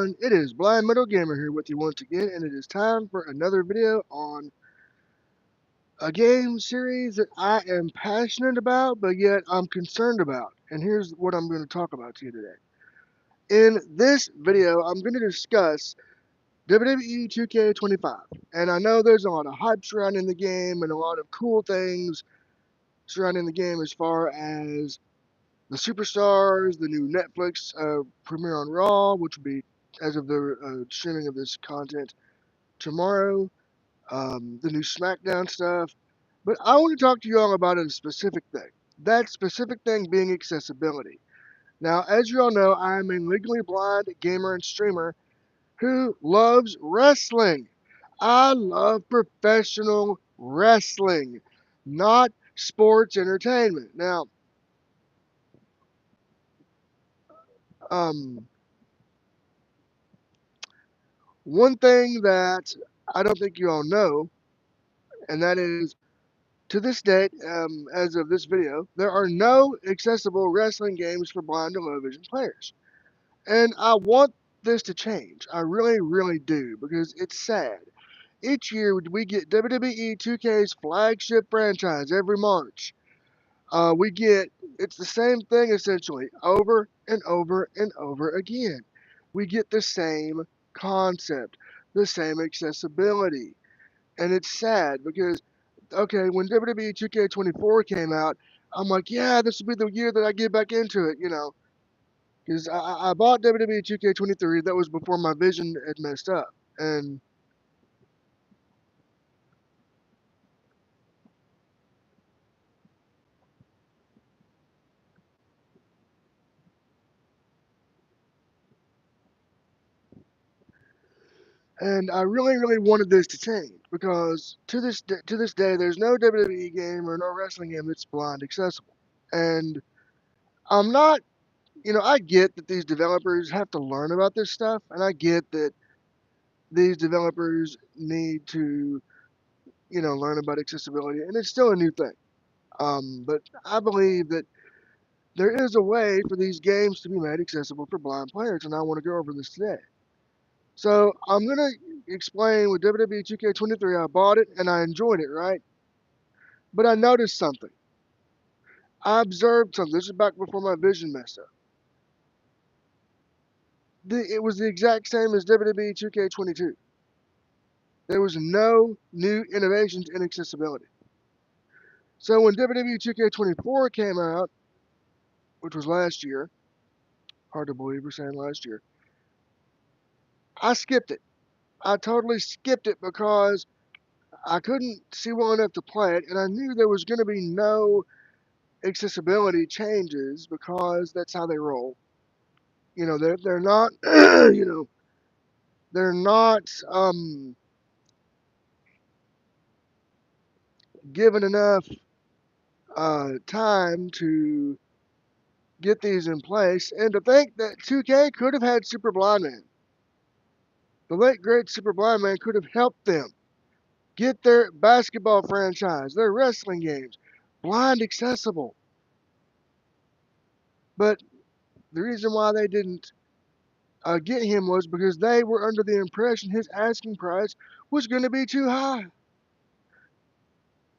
everyone, it is Blind Metal Gamer here with you once again, and it is time for another video on a game series that I am passionate about, but yet I'm concerned about. And here's what I'm going to talk about to you today. In this video, I'm going to discuss WWE 2K25. And I know there's a lot of hype surrounding the game and a lot of cool things surrounding the game as far as the superstars, the new Netflix premiere on Raw, which will be as of the streaming of this content tomorrow, the new SmackDown stuff. But I want to talk to you all about a specific thing. That specific thing being accessibility. Now, as you all know, I am a legally blind gamer and streamer who loves wrestling. I love professional wrestling, not sports entertainment. Now, um, one thing that I don't think you all know, and that is to this date, as of this video, there are no accessible wrestling games for blind and low vision players. And I want this to change. I really, really do, because it's sad. Each year we get WWE 2K's flagship franchise every March. We get, it's the same thing essentially, over and over and over again. We get the same concept, the same accessibility. And it's sad because okay, when WWE 2K24 came out, I'm like, yeah, this will be the year that I get back into it, because I bought WWE 2K23. That was before my vision had messed up, and I really, really wanted this to change because to this day, there's no WWE game or no wrestling game that's blind accessible, and I'm not. I get that these developers have to learn about this stuff, and I get that these developers need to learn about accessibility, and it's still a new thing. But I believe that there is a way for these games to be made accessible for blind players, and I want to go over this today. So I'm gonna explain with WWE 2K23. I bought it and I enjoyed it, right? But I noticed something. I observed something. This is back before my vision messed up. It was the exact same as WWE 2K22. There was no new innovations in accessibility. So when WWE 2K24 came out, which was last year, hard to believe we're saying last year, I skipped it. I totally skipped it because I couldn't see well enough to play it, and I knew there was going to be no accessibility changes because that's how they roll. They're not they're not given enough time to get these in place, and to think that 2K could have had Super Blind Man, the late great Super Blind Man, could have helped them get their basketball franchise, their wrestling games, blind accessible. But the reason why they didn't get him was because they were under the impression his asking price was going to be too high.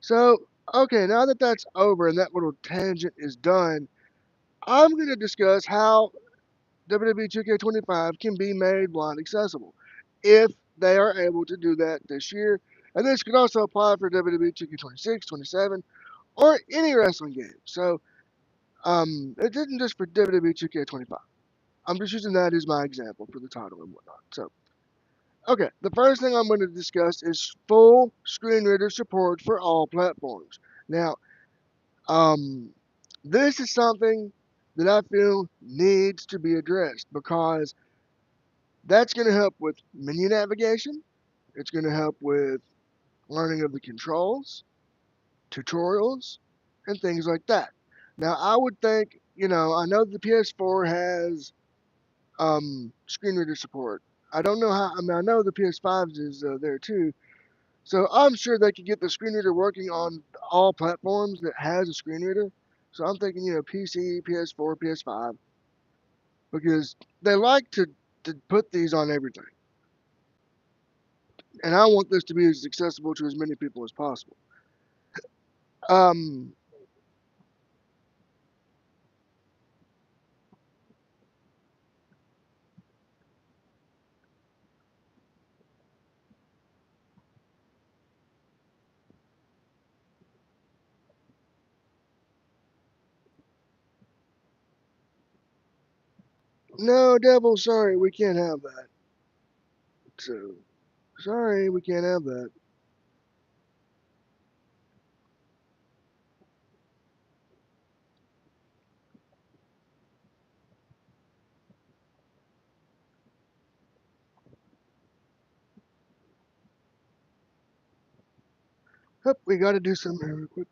So, okay, now that that's over and that little tangent is done, I'm going to discuss how WWE 2K25 can be made blind accessible if they are able to do that this year. And this could also apply for WWE 2K26, 27, or any wrestling game. So, it isn't just for WWE 2K25. I'm just using that as my example for the title and whatnot. So, okay, the first thing I'm going to discuss is full screen reader support for all platforms. Now, um, this is something that I feel needs to be addressed because that's going to help with menu navigation. It's going to help with learning of the controls, tutorials, and things like that. Now, I would think, I know the PS4 has screen reader support. I don't know how. I mean, I know the PS5 is there too, so I'm sure they could get the screen reader working on all platforms that has a screen reader. So I'm thinking, PC, PS4, PS5, because they like to to put these on everything. And I want this to be as accessible to as many people as possible. Um, no, Devil, sorry, we can't have that. So, sorry, we can't have that. Hup, we got to do something here real quick.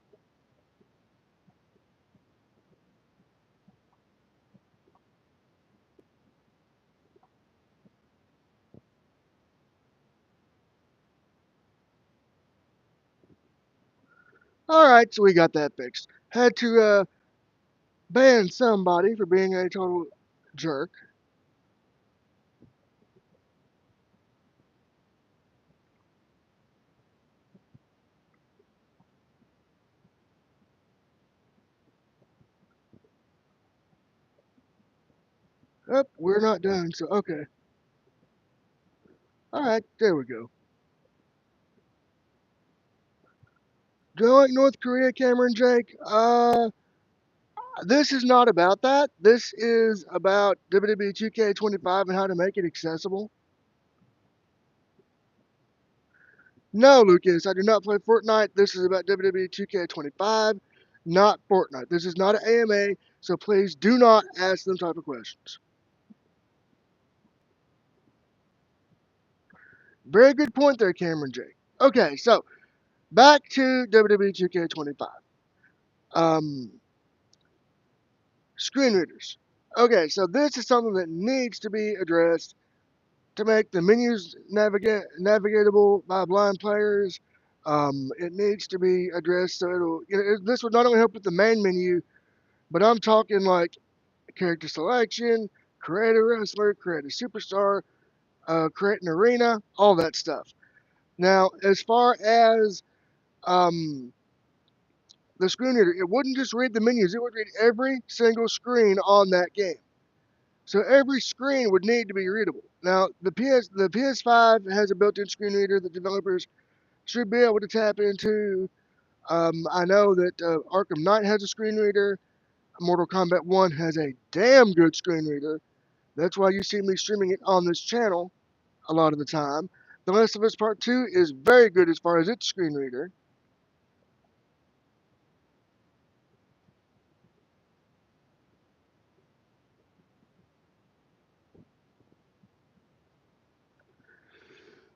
All right, so we got that fixed. Had to ban somebody for being a total jerk. Up, we're not done. So okay. All right, there we go. Do I like North Korea, Cameron Jake? This is not about that. This is about WWE 2K25 and how to make it accessible. No, Lucas, I do not play Fortnite. This is about WWE 2K25, not Fortnite. This is not an AMA, so please do not ask them type of questions. Very good point there, Cameron Jake. Okay, so back to WWE 2K25. Um, Screen readers. Okay, so this is something that needs to be addressed to make the menus navigatable by blind players. It needs to be addressed so this would not only help with the main menu, but I'm talking like character selection, create a wrestler, create a superstar, create an arena, all that stuff. Now, as far as um, the screen reader, it wouldn't just read the menus; it would read every single screen on that game. So every screen would need to be readable. Now the PS5 has a built-in screen reader that developers should be able to tap into. I know that Arkham Knight has a screen reader. Mortal Kombat 1 has a damn good screen reader. That's why you see me streaming it on this channel a lot of the time. The Last of Us Part 2 is very good as far as its screen reader.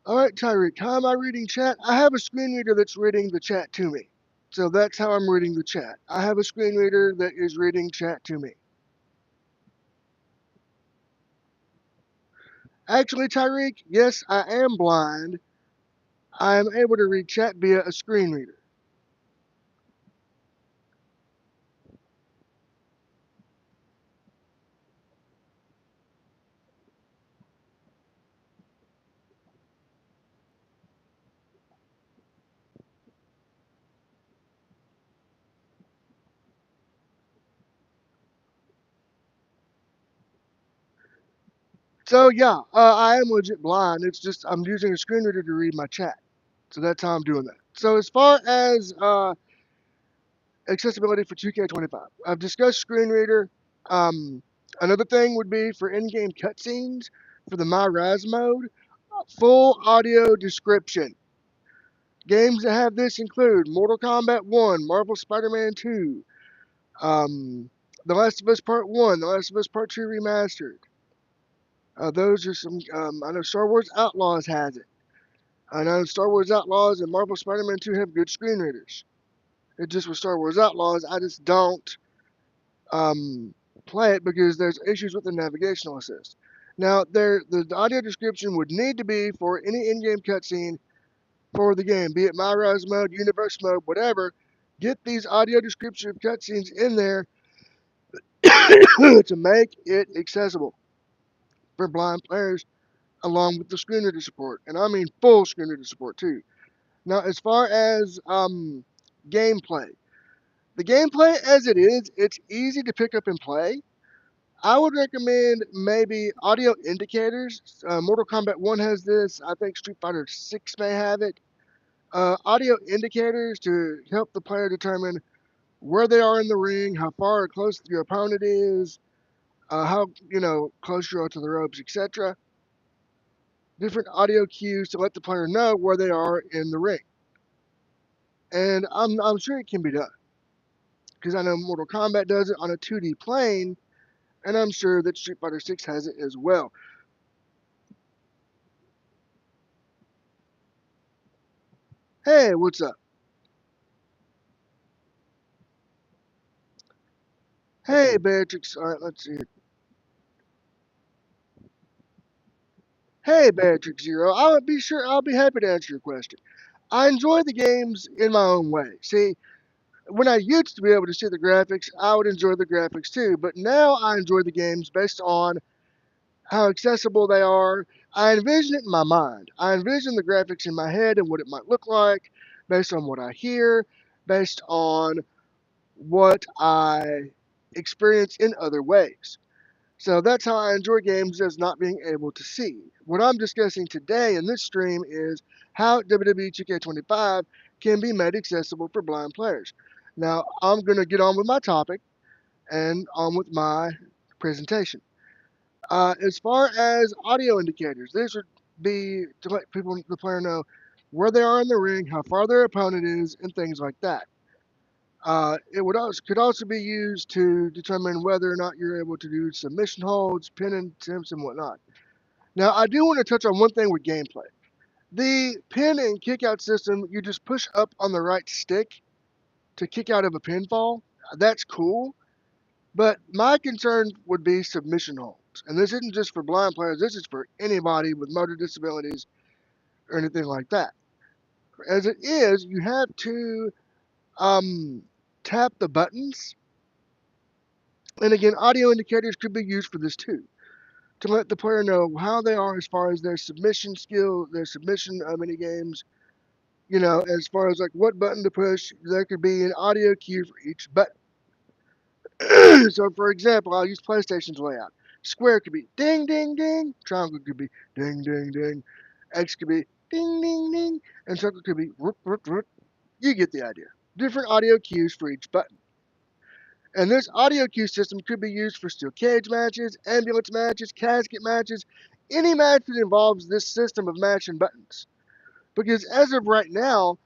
All right, Tyreek, how am I reading chat? I have a screen reader that's reading the chat to me. So that's how I'm reading the chat. I have a screen reader that is reading chat to me. Actually, Tyreek, yes, I am blind. I am able to read chat via a screen reader. So yeah, I am legit blind. It's just I'm using a screen reader to read my chat. So that's how I'm doing that. So as far as accessibility for 2K25, I've discussed screen reader. Um, Another thing would be for in-game cutscenes for the My Raz mode, full audio description. Games that have this include Mortal Kombat 1, Marvel Spider-Man 2, The Last of Us Part 1, The Last of Us Part 2 Remastered. Those are some, I know Star Wars Outlaws has it. I know Star Wars Outlaws and Marvel Spider-Man 2 have good screen readers. It just with Star Wars Outlaws, I just don't um, play it because there's issues with the navigational assist. Now, the audio description would need to be for any in-game cutscene for the game, be it My Rise mode, Universe mode, whatever. Get these audio description of cutscenes in there to make it accessible. for blind players, along with the screen reader support, and I mean full screen reader support too. Now, as far as gameplay, the gameplay as it is, it's easy to pick up and play. I would recommend maybe audio indicators. Mortal Kombat 1 has this. I think Street Fighter 6 may have it. Audio indicators to help the player determine where they are in the ring, how far or close your opponent is, how close you are to the ropes, etc. Different audio cues to let the player know where they are in the ring. And I'm sure it can be done because I know Mortal Kombat does it on a 2D plane, and I'm sure that Street Fighter 6 has it as well. Hey, what's up? Hey, Beatrix. All right, let's see. Hey, Beatrix Zero. I'll be happy to answer your question. I enjoy the games in my own way. See, when I used to be able to see the graphics, I would enjoy the graphics too. But now I enjoy the games based on how accessible they are. I envision it in my mind. I envision the graphics in my head and what it might look like based on what I hear, based on what I experience in other ways. So that's how I enjoy games as not being able to see. What I'm discussing today in this stream is how WWE 2K25 can be made accessible for blind players. Now, I'm going to get on with my topic and on with my presentation. As far as audio indicators, this would be to let people, the player, know where they are in the ring, how far their opponent is, and things like that. Could also be used to determine whether or not you're able to do submission holds, pin attempts, and whatnot. Now, I do want to touch on one thing with gameplay. The pin and kick out system, you just push up on the right stick to kick out of a pinfall. That's cool. But my concern would be submission holds. And this isn't just for blind players, this is for anybody with motor disabilities or anything like that. As it is, you have to tap the buttons. And again, audio indicators could be used for this too, to let the player know how they are as far as their submission skill, their submission mini games. As far as like what button to push, there could be an audio cue for each button. So, for example, I'll use PlayStation's layout. Square could be ding, ding, ding. Triangle could be ding, ding, ding. X could be ding, ding, ding. And circle could be whoop, whoop, whoop. You get the idea. Different audio cues for each button. And this audio cue system could be used for steel cage matches, ambulance matches, casket matches, any match that involves this system of match and buttons. Because as of right now,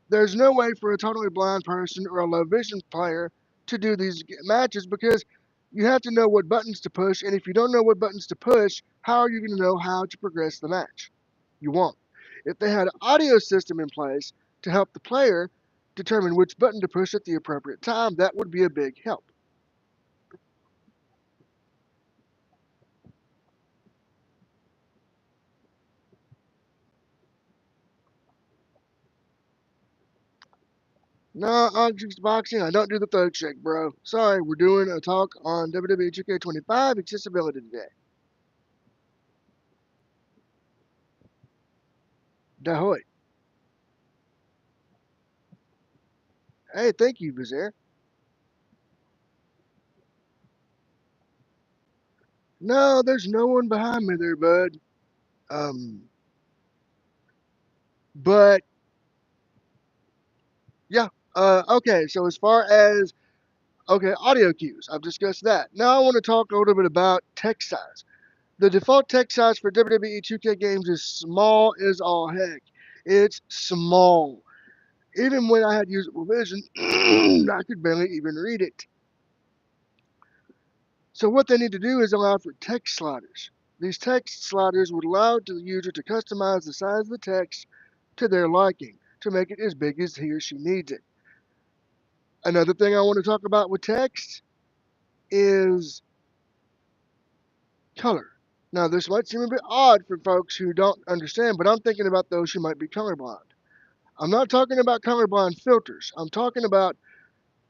there's no way for a totally blind person or a low vision player to do these matches because you have to know what buttons to push. And if you don't know what buttons to push, how are you going to know how to progress the match? You won't. If they had an audio system in place to help the player determine which button to push at the appropriate time, that would be a big help. No, on Juice Boxing, I don't do the thug shake, bro. Sorry, we're doing a talk on WWE 2K25 accessibility today. Dahoy. Hey, thank you, Vizier. No, there's no one behind me there, bud. Um, but yeah. Okay. So as far as audio cues, I've discussed that. Now I want to talk a little bit about text size. The default text size for WWE 2K games is small as all heck. It's small. Even when I had usable vision, I could barely even read it. So what they need to do is allow for text sliders. These text sliders would allow the user to customize the size of the text to their liking to make it as big as he or she needs it. Another thing I want to talk about with text is color. Now, this might seem a bit odd for folks who don't understand, but I'm thinking about those who might be colorblind. I'm not talking about colorblind filters. I'm talking about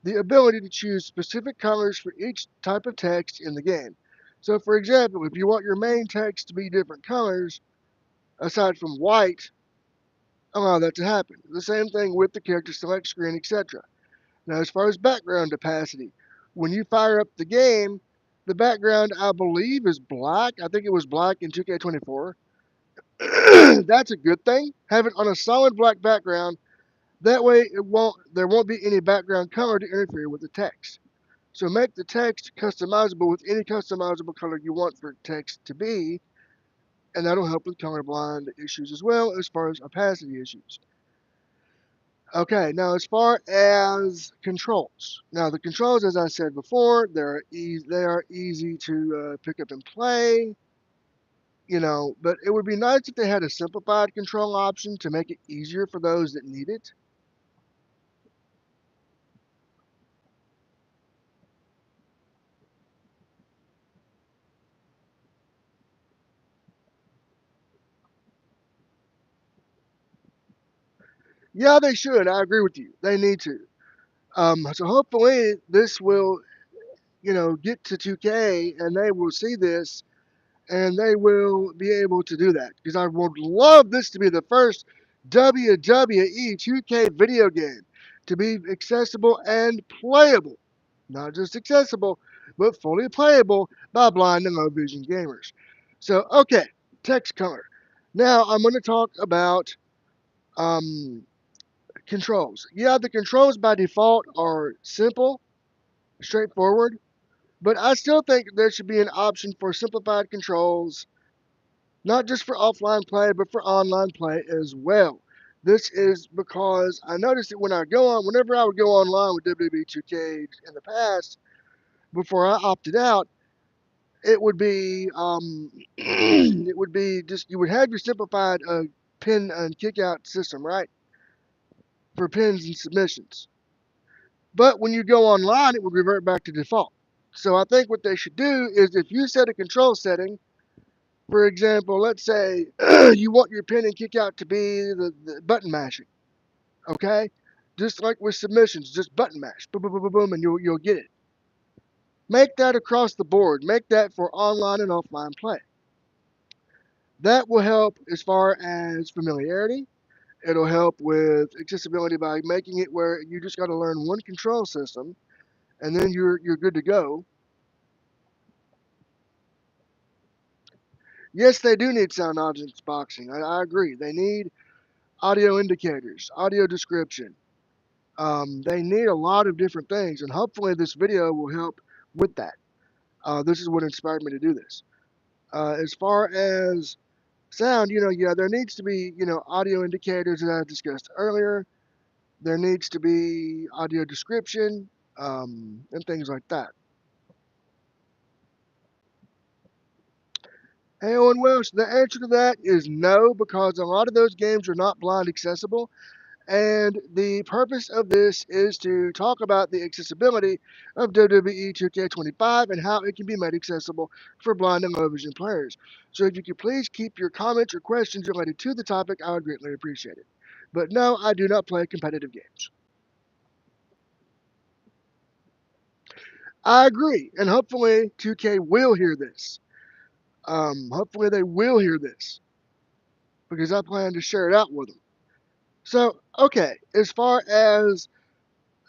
the ability to choose specific colors for each type of text in the game. So, for example, if you want your main text to be different colors aside from white, allow that to happen. The same thing with the character select screen, etc. Now, as far as background opacity, when you fire up the game, the background, I believe, is black. I think it was black in 2K24. That's a good thing. Have it on a solid black background. That way, there won't be any background color to interfere with the text. So make the text customizable with any customizable color you want for text to be, and that'll help with colorblind issues as well as far as opacity issues. Okay, now as far as controls, now the controls, as I said before, they are easy to pick up and play. But it would be nice if they had a simplified control option to make it easier for those that need it. Yeah, they should. I agree with you. They need to. So hopefully this will, get to 2K and they will see this and they will be able to do that. Because I would love this to be the first WWE 2K video game to be accessible and playable. Not just accessible, but fully playable by blind and low vision gamers. So, okay, text color. Now I'm going to talk about um, controls. Yeah, the controls by default are simple, straightforward, but I still think there should be an option for simplified controls, not just for offline play, but for online play as well. This is because I noticed that whenever I would go online with WWE 2K in the past, before I opted out, it would be it would be just you would have your simplified pin and kick out system, right, for pins and submissions. But when you go online, it would revert back to default. So I think what they should do is if you set a control setting, for example, let's say you want your pin and kick out to be the button mashing, okay? Just like with submissions, just button mash, boom, boom, boom, boom, boom, and you'll get it. Make that across the board. Make that for online and offline play. That will help as far as familiarity. It'll help with accessibility by making it where you just got to learn one control system, and then you're good to go. Yes, they do need sound audience boxing. I agree. They need audio indicators, audio description. They need a lot of different things, and hopefully this video will help with that. This is what inspired me to do this. As far as sound, yeah, there needs to be, audio indicators that I discussed earlier. There needs to be audio description, and things like that. Hey, Owen Welsh, the answer to that is no, because a lot of those games are not blind accessible. And the purpose of this is to talk about the accessibility of WWE 2K25 and how it can be made accessible for blind and low vision players. So if you could please keep your comments or questions related to the topic, I would greatly appreciate it. But no, I do not play competitive games. I agree, and hopefully 2K will hear this. Hopefully they will hear this because I plan to share it out with them. So, okay, as far as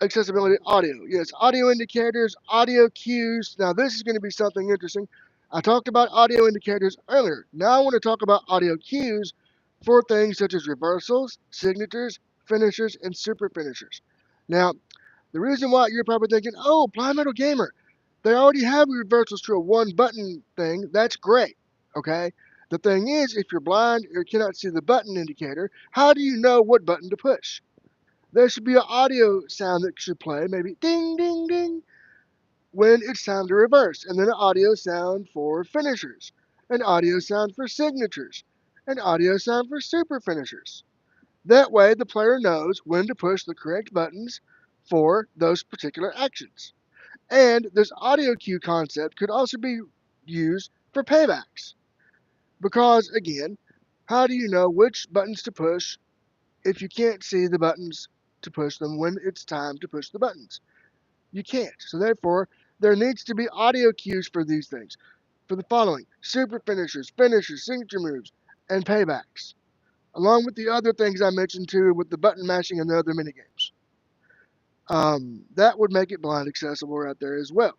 accessibility audio. Yes, audio indicators, audio cues. Now, this is going to be something interesting. I talked about audio indicators earlier. Now, I want to talk about audio cues for things such as reversals, signatures, finishers, and super finishers. Now, the reason why you're probably thinking, oh, Blind Metal Gamer, they already have reversals to a one button thing. That's great. Okay. The thing is, if you're blind or cannot see the button indicator, how do you know what button to push? There should be an audio sound that should play, maybe ding, ding, ding, when it's time to reverse, and then an audio sound for finishers, an audio sound for signatures, an audio sound for super finishers. That way, the player knows when to push the correct buttons for those particular actions. And this audio cue concept could also be used for paybacks. Because, again, how do you know which buttons to push if you can't see the buttons to push them when it's time to push the buttons? You can't. So therefore, there needs to be audio cues for these things. for the following: super finishers, signature moves, and paybacks, along with the other things I mentioned too, with the button mashing and the other minigames. That would make it blind accessible right there as well.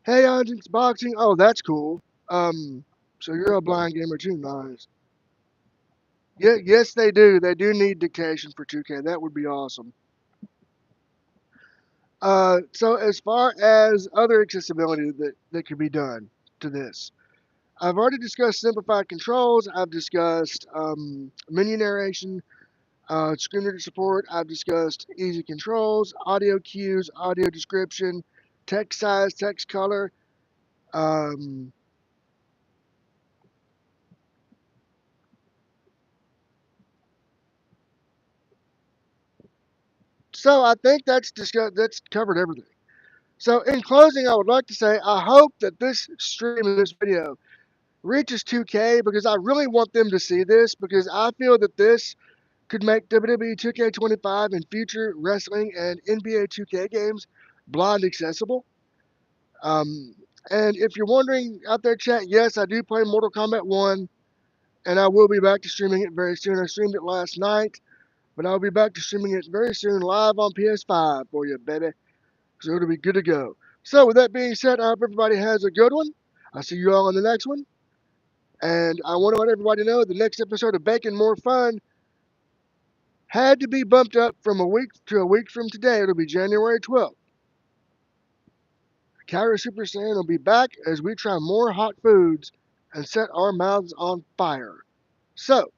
Hey, Anjin's boxing. Oh, that's cool. Um, so you're a blind gamer too, nice. Yeah, yes, they do. They do need dictation for 2K. That would be awesome. So as far as other accessibility that could be done to this, I've already discussed simplified controls. I've discussed menu narration, screen reader support. I've discussed easy controls, audio cues, audio description, text size, text color. Um, so I think that's covered everything. So in closing, I would like to say I hope that this stream and this video reaches 2K because I really want them to see this because I feel that this could make WWE 2K25 and future wrestling and NBA 2K games blind accessible. Um, and if you're wondering out there, chat, yes, I do play Mortal Kombat 1, and I will be back to streaming it very soon. I streamed it last night, but I'll be back to streaming it very soon live on PS5 for you, baby. So it'll be good to go. So with that being said, I hope everybody has a good one. I'll see you all in the next one. And I want to let everybody know the next episode of Bacon More Fun had to be bumped up from a week to a week from today. It'll be January 12th. Kyra Super Saiyan will be back as we try more hot foods and set our mouths on fire. So,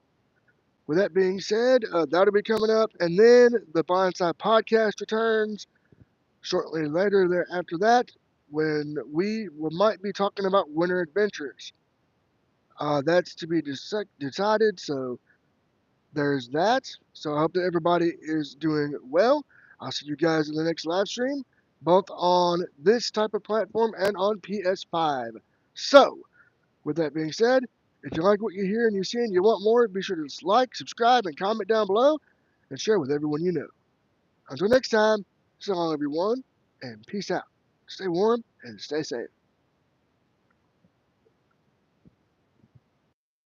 with that being said, that'll be coming up. And then the Blindside podcast returns shortly later there after that when we might be talking about winter adventures. That's to be decided. So, there's that. So I hope that everybody is doing well. I'll see you guys in the next live stream, both on this type of platform and on PS5. So, with that being said, if you like what you hear and you see and you want more, be sure to like, subscribe, and comment down below and share with everyone you know. Until next time, so long everyone, and peace out. Stay warm and stay safe.